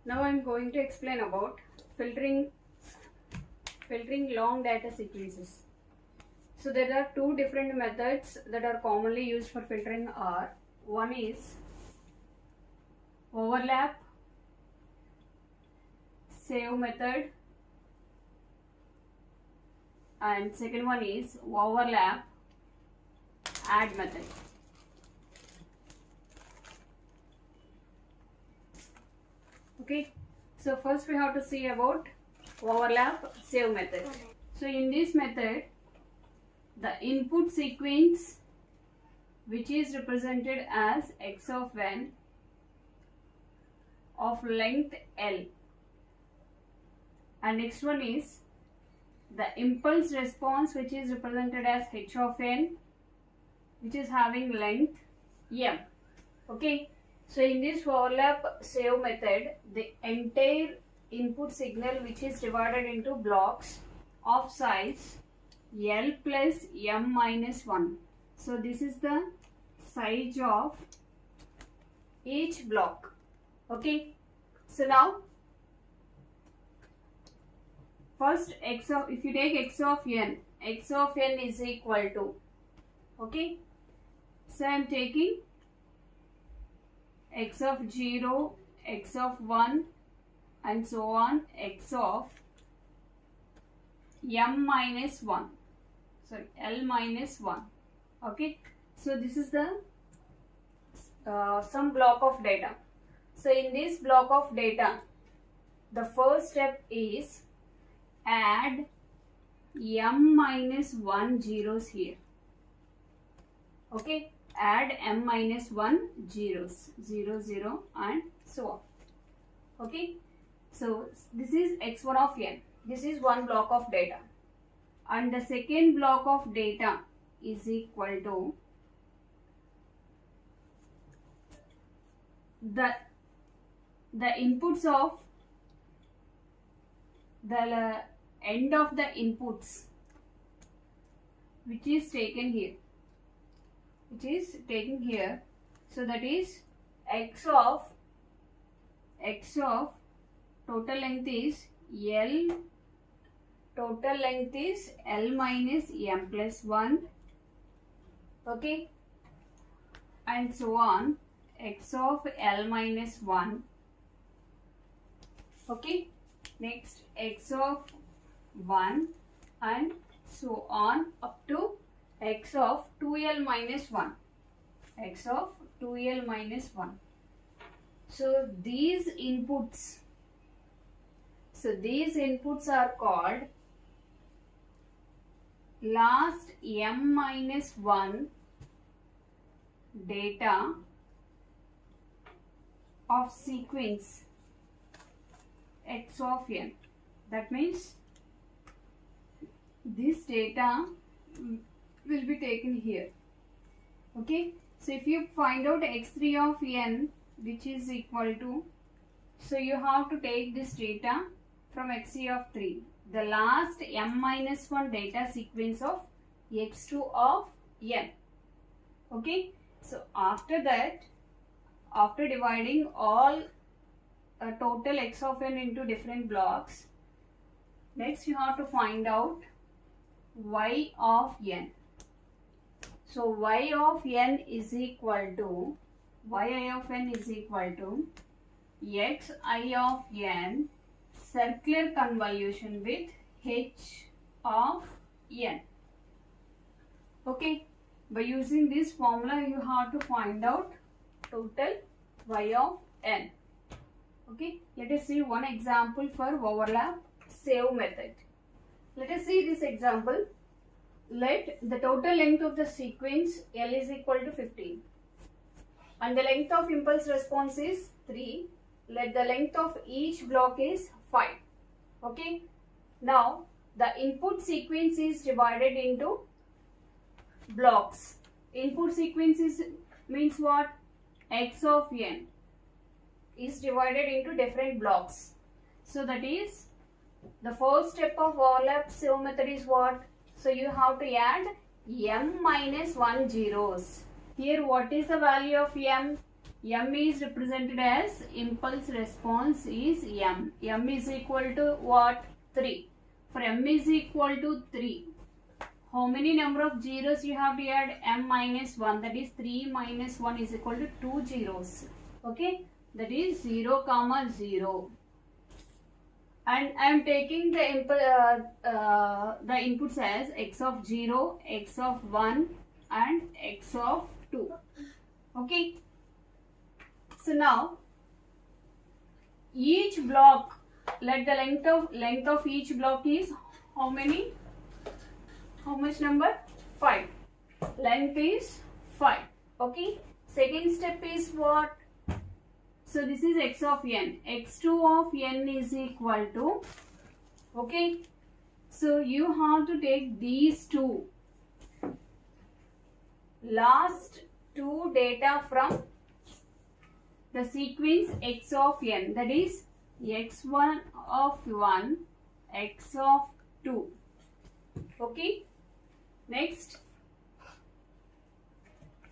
Now I am going to explain about filtering long data sequences. So there are two different methods that are commonly used for filtering are, one is overlap save method and second one is overlap add method. Okay, so first we have to see about overlap save method. So in this method, the input sequence which is represented as x of n of length L, and next one is the impulse response which is represented as h of n which is having length m. Okay, so in this overlap save method, the entire input signal which is divided into blocks of size L plus m minus 1. So this is the size of each block. Okay, so now first if you take x of n is equal to, okay, so I am taking x of 0, x of 1 and so on, x of m minus 1, sorry, L minus 1. Okay, so this is the some block of data. So in this block of data, the first step is add m minus 1 zeros here. Okay, add m minus 1 zeros, 0, 0 and so on. Okay, so this is x1 of n. This is one block of data, and the second block of data is equal to the inputs of the end of the inputs which is taken here, so that is x of total length is L, total length is L minus m plus 1, okay, and so on, x of L minus 1, okay, next x of 1 and so on up to x of 2L minus 1, x of 2L minus 1. So these inputs are called last m minus 1 data of sequence x of n. That means this data will be taken here. Okay, so if you find out x3 of n which is equal to, so you have to take this data from x3 of 3, the last m minus 1 data sequence of x2 of n. Okay, so after that, after dividing all total x of n into different blocks, next you have to find out y of n. So y of n is equal to yi of n is equal to xi of n circular convolution with h of n. Okay, by using this formula you have to find out total y of n. Okay, let us see one example for overlap save method. Let us see this example. Let the total length of the sequence L is equal to 15 and the length of impulse response is 3. Let the length of each block is 5. Okay, now the input sequence is divided into blocks. Input sequence means what? X of n is divided into different blocks. So that is the first step of overlap save method is what? So you have to add m minus 1 zeros. Here what is the value of m? M is represented as impulse response is M. M is equal to what? 3. For M is equal to 3, how many number of zeros you have to add? M minus 1, that is 3 minus 1 is equal to 2 zeros. Okay, that is 0, 0. And I am taking the inputs as x of 0, x of 1 and x of 2. Okay. So now each block, let the length of each block is how many? How much number? 5. Length is 5. Okay. Second step is what? So this is x of n. x2 of n is equal to, okay. So you have to take these two last two data from the sequence x of n, that is x1 of 1, x of 2. Okay. Next,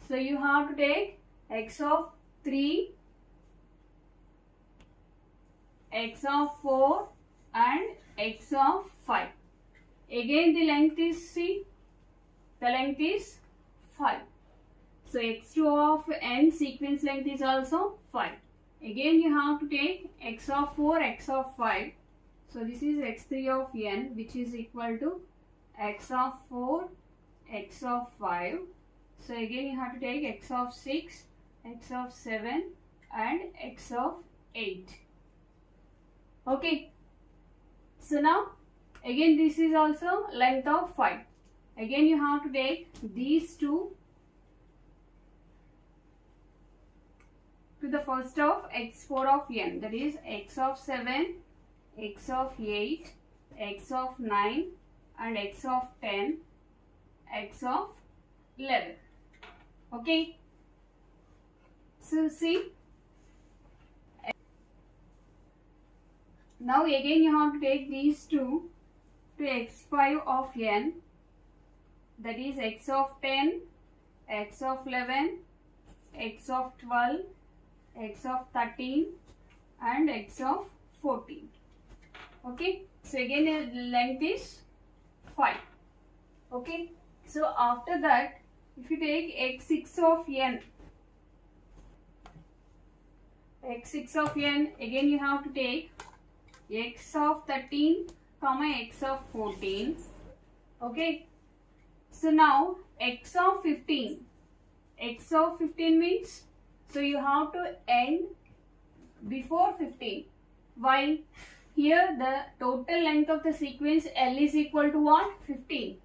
so you have to take x of 3, x of 4 and x of 5. Again the length is, see, the length is 5. So x2 of n sequence length is also 5. Again you have to take x of 4, x of 5. So this is x3 of n, which is equal to x of 4, x of 5. So again you have to take x of 6, x of 7 and x of 8. Okay. So now again this is also length of 5. Again you have to take these two to the first of x4 of n, that is x of 7, x of 8, x of 9 and x of 10, x of 11. Okay. So see, now again you have to take these two to x5 of n, that is x of 10, x of 11, x of 12, x of 13 and x of 14. Okay. So again the length is 5. Okay. So after that, if you take x6 of n, x6 of n, again you have to take x of 13 comma x of 14. Okay. So now x of 15, x of 15 means, so you have to end before 15. Why? Here the total length of the sequence L is equal to what? 15.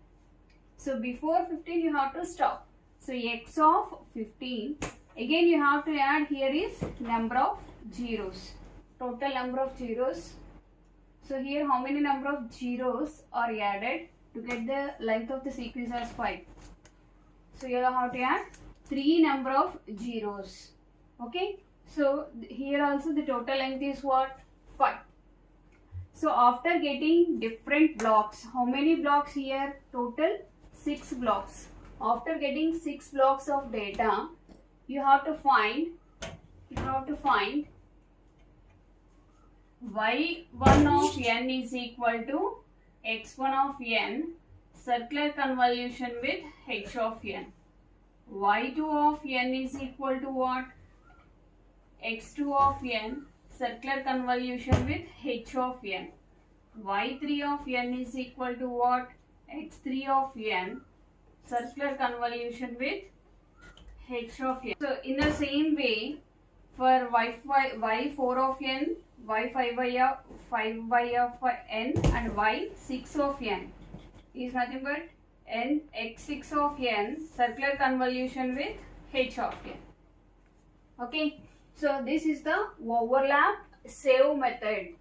So before 15 you have to stop. So x of 15, again you have to add, here is number of zeros, total number of zeros. So here how many number of zeros are added to get the length of the sequence as 5? So you have to add 3 number of zeros. Okay. So here also the total length is what? 5. So after getting different blocks, how many blocks here? Total 6 blocks. After getting 6 blocks of data, you have to find y1 of n is equal to x1 of n, circular convolution with h of n. y2 of n is equal to what? x2 of n, circular convolution with h of n. y3 of n is equal to what? x3 of n, circular convolution with h of n. So in the same way, for y4 of n, y5y of n and y6 of n is nothing but n x6 of n, circular convolution with h of n. Okay. So this is the overlap save method.